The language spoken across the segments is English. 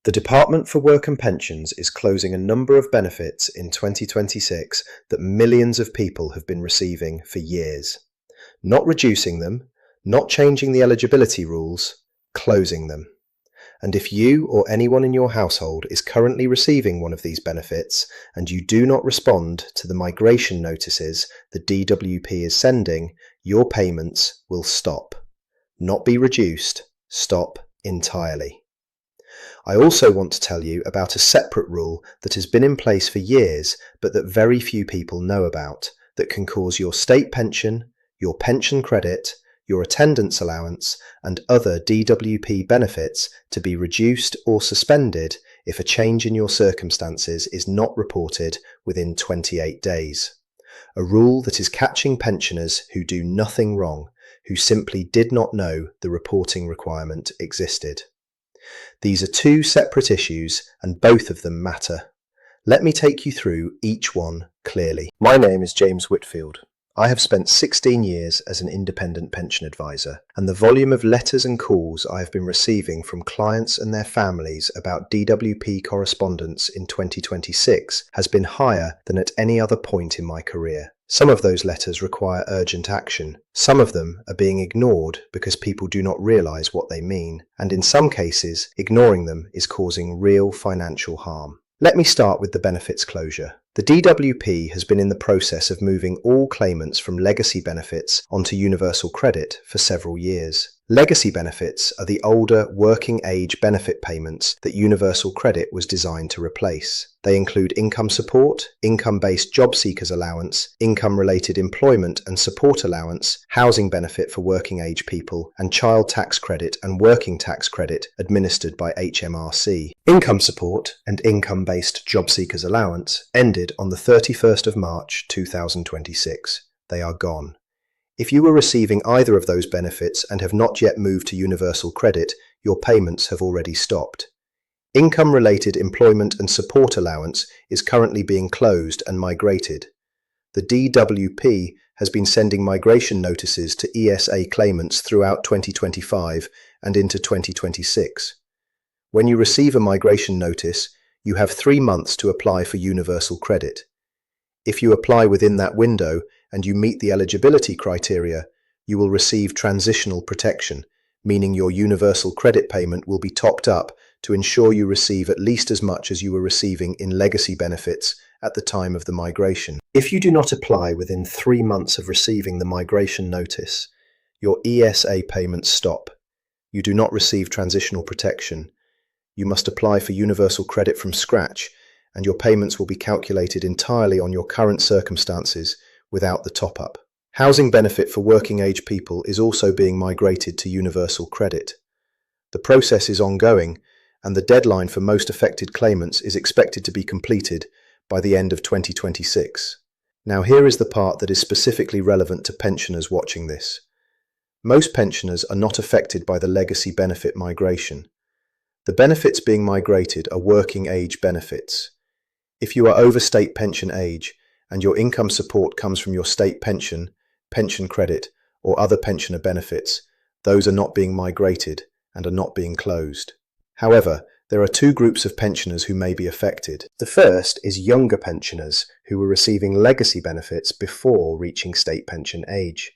The Department for Work and Pensions is closing a number of benefits in 2026 that millions of people have been receiving for years. Not reducing them, not changing the eligibility rules, closing them. And if you or anyone in your household is currently receiving one of these benefits and you do not respond to the migration notices the DWP is sending, your payments will stop. Not be reduced, stop entirely. I also want to tell you about a separate rule that has been in place for years but that very few people know about, that can cause your state pension, your pension credit, your attendance allowance and other DWP benefits to be reduced or suspended if a change in your circumstances is not reported within 28 days. A rule that is catching pensioners who do nothing wrong, who simply did not know the reporting requirement existed. These are two separate issues and both of them matter. Let me take you through each one clearly. My name is James Whitfield. I have spent 16 years as an independent pension advisor, and the volume of letters and calls I have been receiving from clients and their families about DWP correspondence in 2026 has been higher than at any other point in my career. Some of those letters require urgent action. Some of them are being ignored because people do not realise what they mean, and in some cases, ignoring them is causing real financial harm. Let me start with the benefits closure. The DWP has been in the process of moving all claimants from legacy benefits onto universal credit for several years. Legacy benefits are the older working age benefit payments that universal credit was designed to replace. They include income support, income-based job seekers allowance, income-related employment and support allowance, housing benefit for working age people, and child tax credit and working tax credit administered by HMRC. Income support and income-based job seekers allowance ended on the 31st of March 2026. They are gone. If you were receiving either of those benefits and have not yet moved to universal credit, your payments have already stopped. Income-related employment and support allowance is currently being closed and migrated. The DWP has been sending migration notices to ESA claimants throughout 2025 and into 2026. When you receive a migration notice, you have 3 months to apply for universal credit. If you apply within that window and you meet the eligibility criteria, you will receive transitional protection, meaning your universal credit payment will be topped up to ensure you receive at least as much as you were receiving in legacy benefits at the time of the migration. If you do not apply within 3 months of receiving the migration notice, your ESA payments stop. You do not receive transitional protection. You must apply for universal credit from scratch, and your payments will be calculated entirely on your current circumstances without the top-up. Housing benefit for working age people is also being migrated to universal credit. The process is ongoing, and the deadline for most affected claimants is expected to be completed by the end of 2026. Now here is the part that is specifically relevant to pensioners watching this. Most pensioners are not affected by the legacy benefit migration. The benefits being migrated are working age benefits. If you are over state pension age, and your income support comes from your state pension, pension credit, or other pensioner benefits, those are not being migrated and are not being closed. However, there are 2 groups of pensioners who may be affected. The first is younger pensioners who were receiving legacy benefits before reaching state pension age.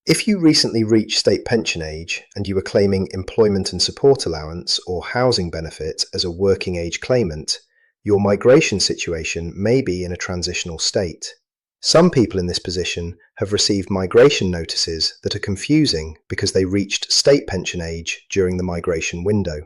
If you recently reached state pension age and you were claiming employment and support allowance or housing benefit as a working age claimant, your migration situation may be in a transitional state. Some people in this position have received migration notices that are confusing because they reached state pension age during the migration window.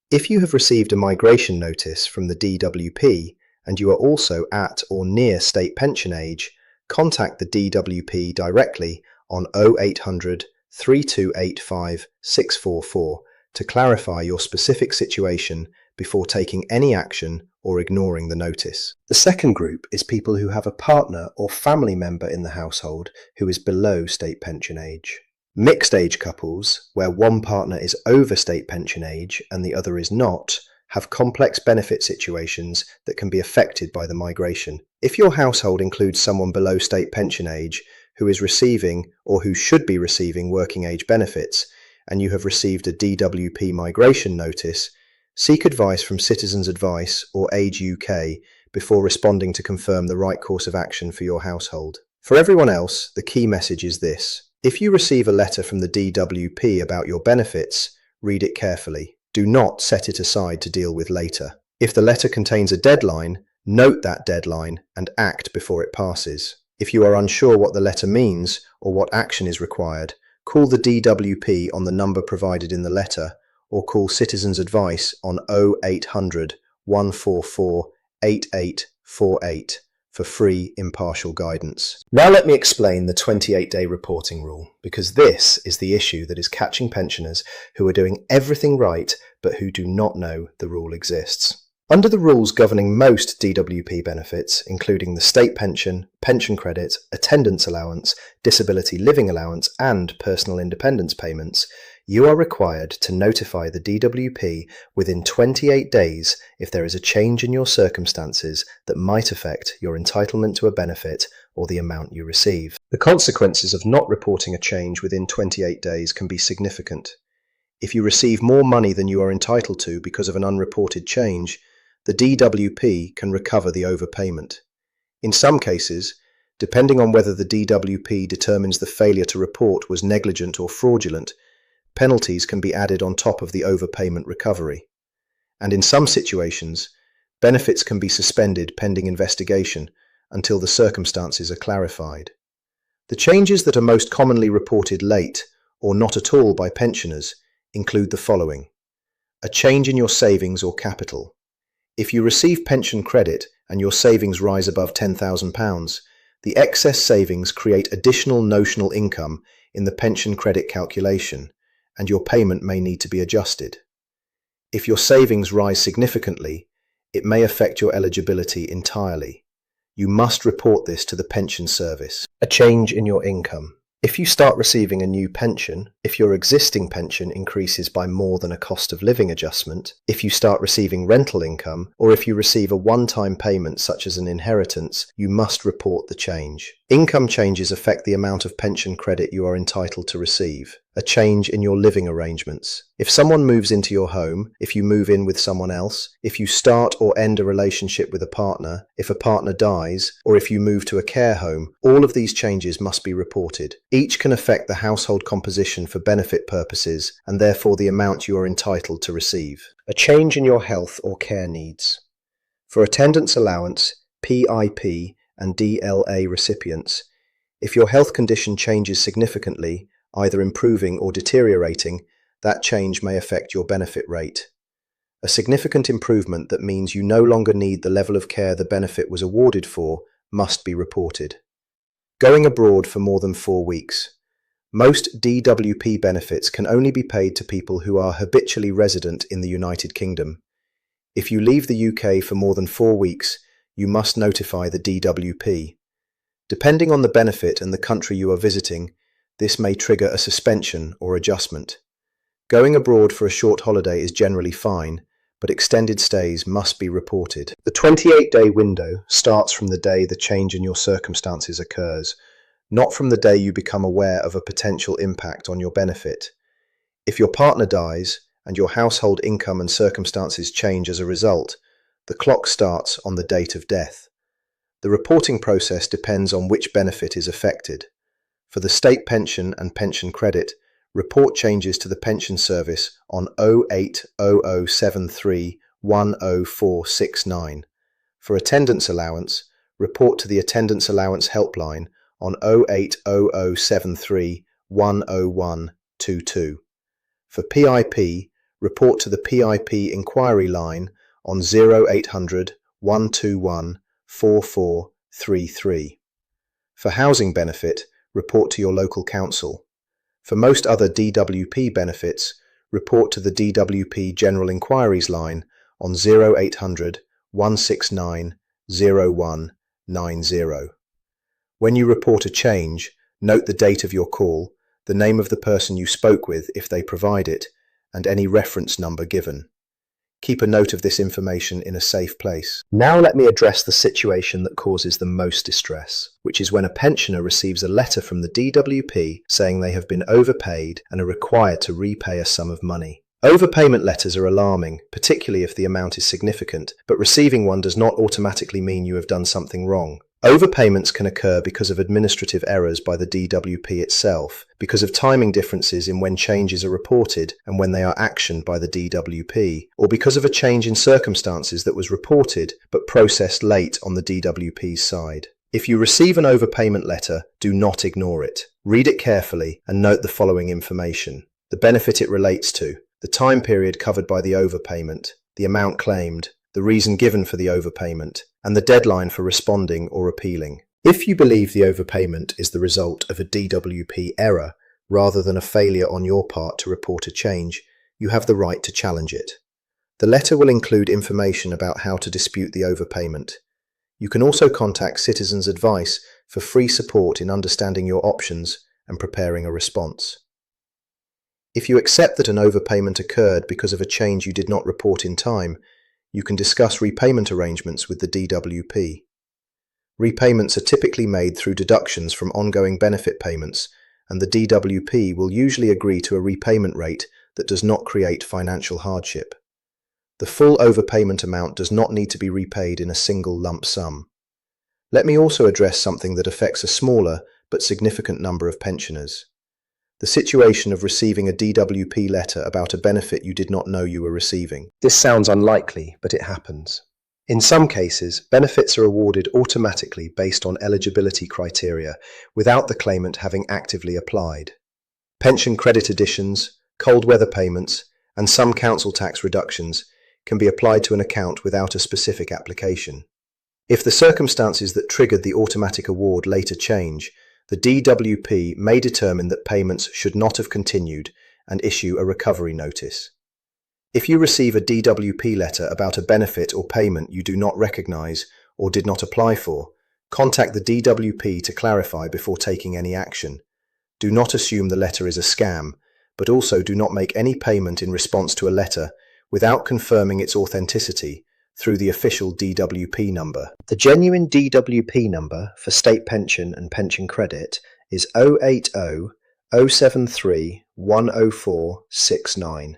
If you have received a migration notice from the DWP and you are also at or near state pension age, contact the DWP directly on 0800 3285 644 to clarify your specific situation before taking any action or ignoring the notice. The second group is people who have a partner or family member in the household who is below state pension age. Mixed age couples, where one partner is over state pension age and the other is not, have complex benefit situations that can be affected by the migration. If your household includes someone below state pension age who is receiving or who should be receiving working age benefits, and you have received a DWP migration notice, Seek advice from Citizens Advice or Age UK before responding to confirm the right course of action for your household. For everyone else, the key message is this. If you receive a letter from the DWP about your benefits, read it carefully. Do not set it aside to deal with later. If the letter contains a deadline, note that deadline and act before it passes. If you are unsure what the letter means or what action is required, call the DWP on the number provided in the letter or call Citizens Advice on 0800 144 8848 for free, impartial guidance. Now let me explain the 28-day reporting rule, because this is the issue that is catching pensioners who are doing everything right but who do not know the rule exists. Under the rules governing most DWP benefits, including the state pension, pension credit, attendance allowance, disability living allowance, and personal independence payments, you are required to notify the DWP within 28 days if there is a change in your circumstances that might affect your entitlement to a benefit or the amount you receive. The consequences of not reporting a change within 28 days can be significant. If you receive more money than you are entitled to because of an unreported change, the DWP can recover the overpayment. In some cases, depending on whether the DWP determines the failure to report was negligent or fraudulent, penalties can be added on top of the overpayment recovery. And in some situations, benefits can be suspended pending investigation until the circumstances are clarified. The changes that are most commonly reported late or not at all by pensioners include the following: a change in your savings or capital. If you receive pension credit and your savings rise above £10,000, the excess savings create additional notional income in the pension credit calculation, and your payment may need to be adjusted. If your savings rise significantly, it may affect your eligibility entirely. You must report this to the pension service. A change in your income. If you start receiving a new pension, if your existing pension increases by more than a cost of living adjustment, if you start receiving rental income, or if you receive a one-time payment such as an inheritance, you must report the change. Income changes affect the amount of pension credit you are entitled to receive. A change in your living arrangements. If someone moves into your home, if you move in with someone else, if you start or end a relationship with a partner, if a partner dies, or if you move to a care home, all of these changes must be reported. Each can affect the household composition for benefit purposes and therefore the amount you are entitled to receive. A change in your health or care needs. For attendance allowance, PIP, and DLA recipients, if your health condition changes significantly, either improving or deteriorating, that change may affect your benefit rate. A significant improvement that means you no longer need the level of care the benefit was awarded for must be reported. Going abroad for more than 4 weeks. Most DWP benefits can only be paid to people who are habitually resident in the United Kingdom. If you leave the UK for more than 4 weeks, you must notify the DWP. Depending on the benefit and the country you are visiting, this may trigger a suspension or adjustment. Going abroad for a short holiday is generally fine, but extended stays must be reported. The 28-day window starts from the day the change in your circumstances occurs, not from the day you become aware of a potential impact on your benefit. If your partner dies and your household income and circumstances change as a result, the clock starts on the date of death. The reporting process depends on which benefit is affected. For the state pension and pension credit, report changes to the pension service on 080073100469. For attendance allowance, report to the attendance allowance helpline on 080073100122. For PIP, report to the PIP inquiry line on 0800 121 4433. For housing benefit, report to your local council. For most other DWP benefits, report to the DWP General Inquiries line on 0800 169 0190. When you report a change, note the date of your call, the name of the person you spoke with if they provide it, and any reference number given. Keep a note of this information in a safe place. Now let me address the situation that causes the most distress, which is when a pensioner receives a letter from the DWP saying they have been overpaid and are required to repay a sum of money. Overpayment letters are alarming, particularly if the amount is significant, but receiving one does not automatically mean you have done something wrong. Overpayments can occur because of administrative errors by the DWP itself, because of timing differences in when changes are reported and when they are actioned by the DWP, or because of a change in circumstances that was reported but processed late on the DWP's side. If you receive an overpayment letter, do not ignore it. Read it carefully and note the following information: the benefit it relates to, the time period covered by the overpayment, the amount claimed, the reason given for the overpayment, and the deadline for responding or appealing. If you believe the overpayment is the result of a DWP error rather than a failure on your part to report a change, you have the right to challenge it. The letter will include information about how to dispute the overpayment. You can also contact Citizens Advice for free support in understanding your options and preparing a response. If you accept that an overpayment occurred because of a change you did not report in time, you can discuss repayment arrangements with the DWP. Repayments are typically made through deductions from ongoing benefit payments, and the DWP will usually agree to a repayment rate that does not create financial hardship. The full overpayment amount does not need to be repaid in a single lump sum. Let me also address something that affects a smaller but significant number of pensioners. The situation of receiving a DWP letter about a benefit you did not know you were receiving. This sounds unlikely, but it happens. In some cases, benefits are awarded automatically based on eligibility criteria without the claimant having actively applied. Pension credit additions, cold weather payments, and some council tax reductions can be applied to an account without a specific application. If the circumstances that triggered the automatic award later change, the DWP may determine that payments should not have continued and issue a recovery notice. If you receive a DWP letter about a benefit or payment you do not recognize or did not apply for, contact the DWP to clarify before taking any action. Do not assume the letter is a scam, but also do not make any payment in response to a letter without confirming its authenticity through the official DWP number. The genuine DWP number for state pension and pension credit is 080 073 104 69.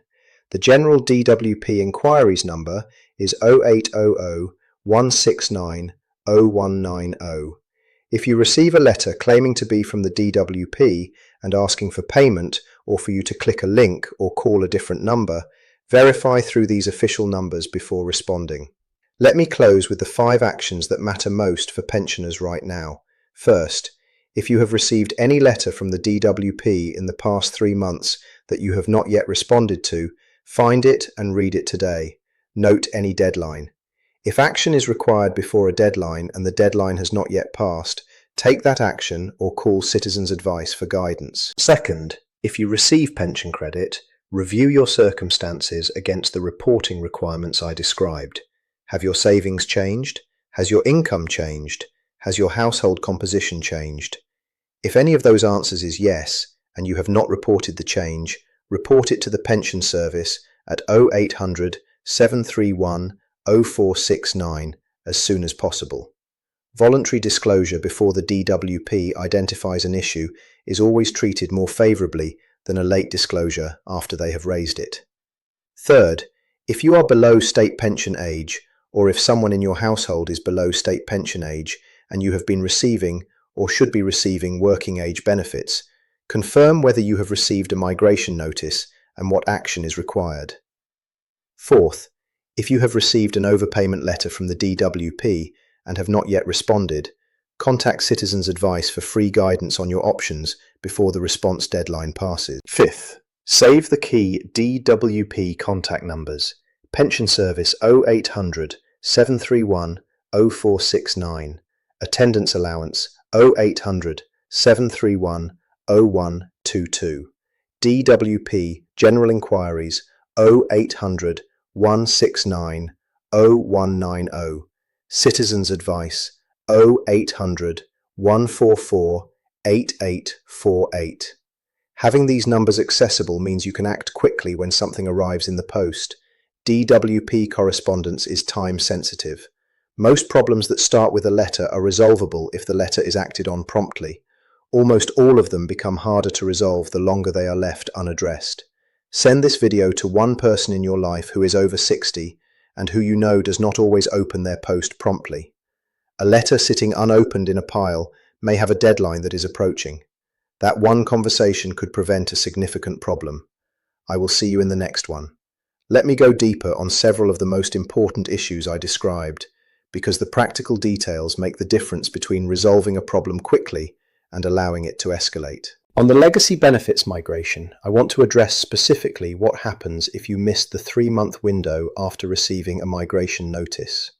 The general DWP inquiries number is 0800 169 0190. If you receive a letter claiming to be from the DWP and asking for payment or for you to click a link or call a different number, verify through these official numbers before responding. Let me close with the 5 actions that matter most for pensioners right now. First, if you have received any letter from the DWP in the past 3 months that you have not yet responded to, find it and read it today. Note any deadline. If action is required before a deadline and the deadline has not yet passed, take that action or call Citizens Advice for guidance. Second, if you receive pension credit, review your circumstances against the reporting requirements I described. Have your savings changed? Has your income changed? Has your household composition changed? If any of those answers is yes, and you have not reported the change, report it to the Pension Service at 0800 731 0469 as soon as possible. Voluntary disclosure before the DWP identifies an issue is always treated more favourably than a late disclosure after they have raised it. Third, if you are below state pension age, or if someone in your household is below state pension age and you have been receiving or should be receiving working age benefits, confirm whether you have received a migration notice and what action is required. Fourth, if you have received an overpayment letter from the DWP and have not yet responded, contact Citizens Advice for free guidance on your options before the response deadline passes. Fifth, save the key DWP contact numbers. Pension Service 0800 731 0469. Attendance Allowance 0800 731 0122. DWP General Inquiries 0800 169 0190. Citizens Advice 0800 144 8848. Having these numbers accessible means you can act quickly when something arrives in the post. DWP correspondence is time sensitive. Most problems that start with a letter are resolvable if the letter is acted on promptly. Almost all of them become harder to resolve the longer they are left unaddressed. Send this video to one person in your life who is over 60 and who you know does not always open their post promptly. A letter sitting unopened in a pile may have a deadline that is approaching. That one conversation could prevent a significant problem. I will see you in the next one. Let me go deeper on several of the most important issues I described, because the practical details make the difference between resolving a problem quickly and allowing it to escalate. On the legacy benefits migration, I want to address specifically what happens if you missed the 3-month window after receiving a migration notice.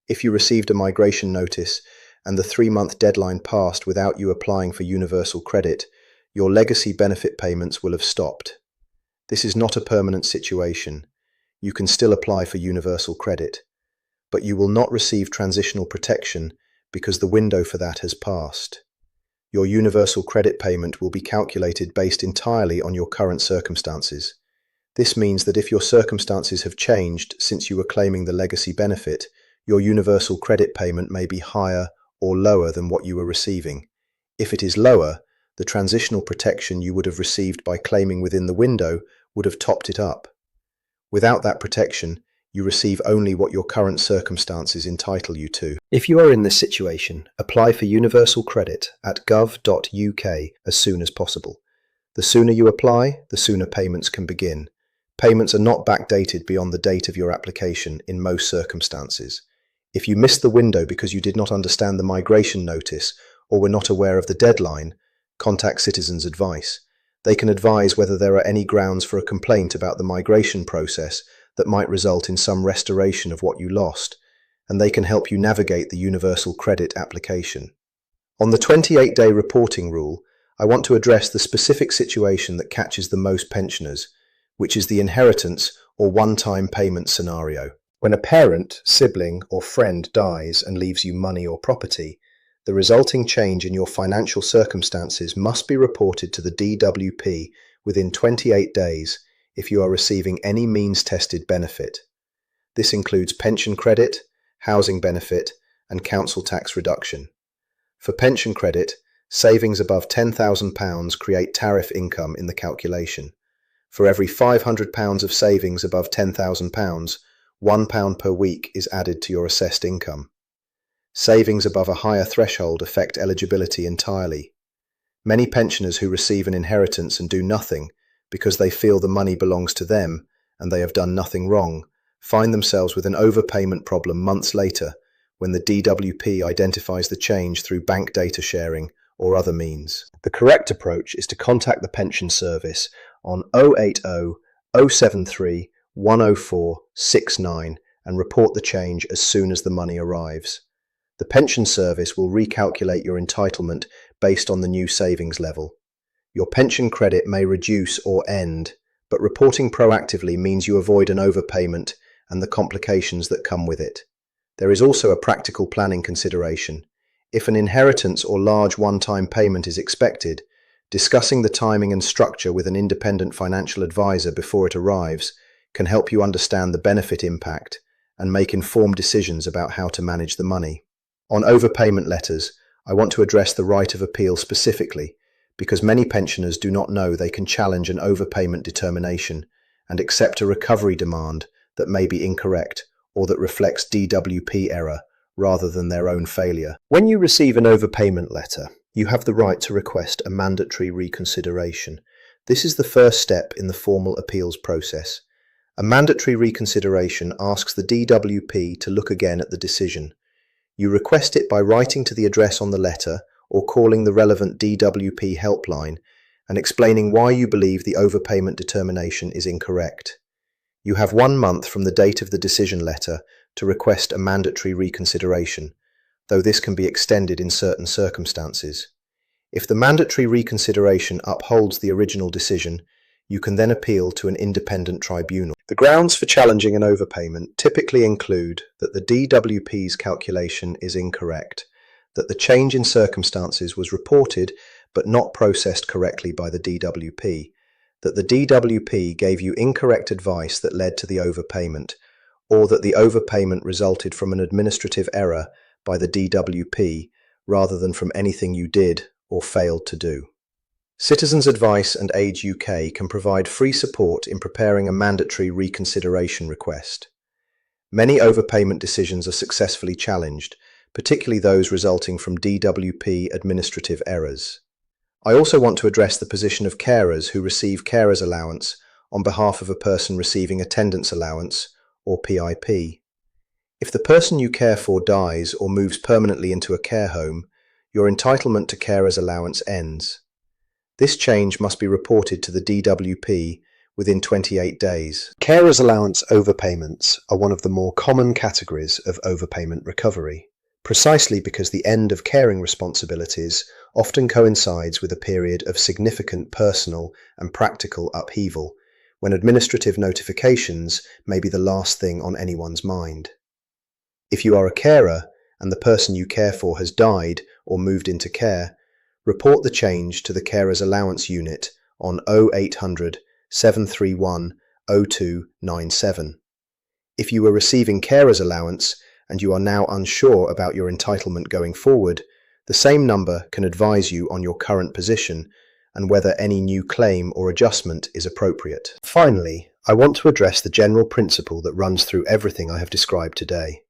If you received a migration notice and the 3-month deadline passed without you applying for universal credit, your legacy benefit payments will have stopped. This is not a permanent situation. You can still apply for universal credit, but you will not receive transitional protection because the window for that has passed. Your universal credit payment will be calculated based entirely on your current circumstances. This means that if your circumstances have changed since you were claiming the legacy benefit, your universal credit payment may be higher or lower than what you were receiving. If it is lower, the transitional protection you would have received by claiming within the window would have topped it up. Without that protection, you receive only what your current circumstances entitle you to. If you are in this situation, apply for universal credit at gov.uk as soon as possible. The sooner you apply, the sooner payments can begin. Payments are not backdated beyond the date of your application in most circumstances. If you missed the window because you did not understand the migration notice or were not aware of the deadline, contact Citizens Advice. They can advise whether there are any grounds for a complaint about the migration process that might result in some restoration of what you lost, and they can help you navigate the universal credit application. On the 28-day reporting rule, I want to address the specific situation that catches the most pensioners, which is the inheritance or one-time payment scenario. When a parent, sibling, or friend dies and leaves you money or property, the resulting change in your financial circumstances must be reported to the DWP within 28 days if you are receiving any means-tested benefit. This includes pension credit, housing benefit, and council tax reduction. For pension credit, savings above £10,000 create tariff income in the calculation. For every £500 of savings above £10,000, £1 per week is added to your assessed income. Savings above a higher threshold affect eligibility entirely. Many pensioners who receive an inheritance and do nothing because they feel the money belongs to them and they have done nothing wrong, find themselves with an overpayment problem months later when the DWP identifies the change through bank data sharing or other means. The correct approach is to contact the pension service on 080 073 104 69 and report the change as soon as the money arrives. The pension service will recalculate your entitlement based on the new savings level. Your pension credit may reduce or end, but reporting proactively means you avoid an overpayment and the complications that come with it. There is also a practical planning consideration. If an inheritance or large one-time payment is expected, discussing the timing and structure with an independent financial advisor before it arrives can help you understand the benefit impact and make informed decisions about how to manage the money. On overpayment letters, I want to address the right of appeal specifically, because many pensioners do not know they can challenge an overpayment determination and accept a recovery demand that may be incorrect or that reflects DWP error rather than their own failure. When you receive an overpayment letter, you have the right to request a mandatory reconsideration. This is the first step in the formal appeals process. A mandatory reconsideration asks the DWP to look again at the decision. You request it by writing to the address on the letter or calling the relevant DWP helpline and explaining why you believe the overpayment determination is incorrect. You have 1 month from the date of the decision letter to request a mandatory reconsideration, though this can be extended in certain circumstances. If the mandatory reconsideration upholds the original decision, you can then appeal to an independent tribunal. The grounds for challenging an overpayment typically include that the DWP's calculation is incorrect, that the change in circumstances was reported but not processed correctly by the DWP, that the DWP gave you incorrect advice that led to the overpayment, or that the overpayment resulted from an administrative error by the DWP rather than from anything you did or failed to do. Citizens Advice and Age UK can provide free support in preparing a mandatory reconsideration request. Many overpayment decisions are successfully challenged, particularly those resulting from DWP administrative errors. I also want to address the position of carers who receive carers allowance on behalf of a person receiving attendance allowance, or PIP. If the person you care for dies or moves permanently into a care home, your entitlement to carers allowance ends. This change must be reported to the DWP within 28 days. Carers allowance overpayments are one of the more common categories of overpayment recovery, precisely because the end of caring responsibilities often coincides with a period of significant personal and practical upheaval, when administrative notifications may be the last thing on anyone's mind. If you are a carer and the person you care for has died or moved into care, report the change to the Carers Allowance Unit on 0800 731 0297. If you were receiving carers allowance and you are now unsure about your entitlement going forward, the same number can advise you on your current position and whether any new claim or adjustment is appropriate. Finally, I want to address the general principle that runs through everything I have described today.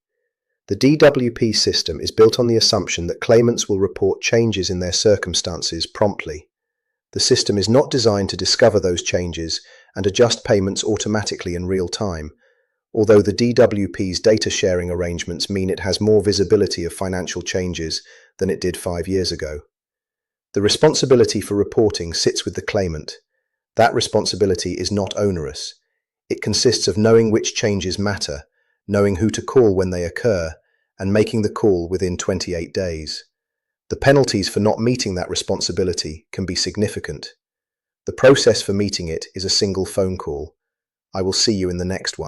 The DWP system is built on the assumption that claimants will report changes in their circumstances promptly. The system is not designed to discover those changes and adjust payments automatically in real time, although the DWP's data sharing arrangements mean it has more visibility of financial changes than it did 5 years ago. The responsibility for reporting sits with the claimant. That responsibility is not onerous. It consists of knowing which changes matter, knowing who to call when they occur, and making the call within 28 days. The penalties for not meeting that responsibility can be significant. The process for meeting it is a single phone call. I will see you in the next one.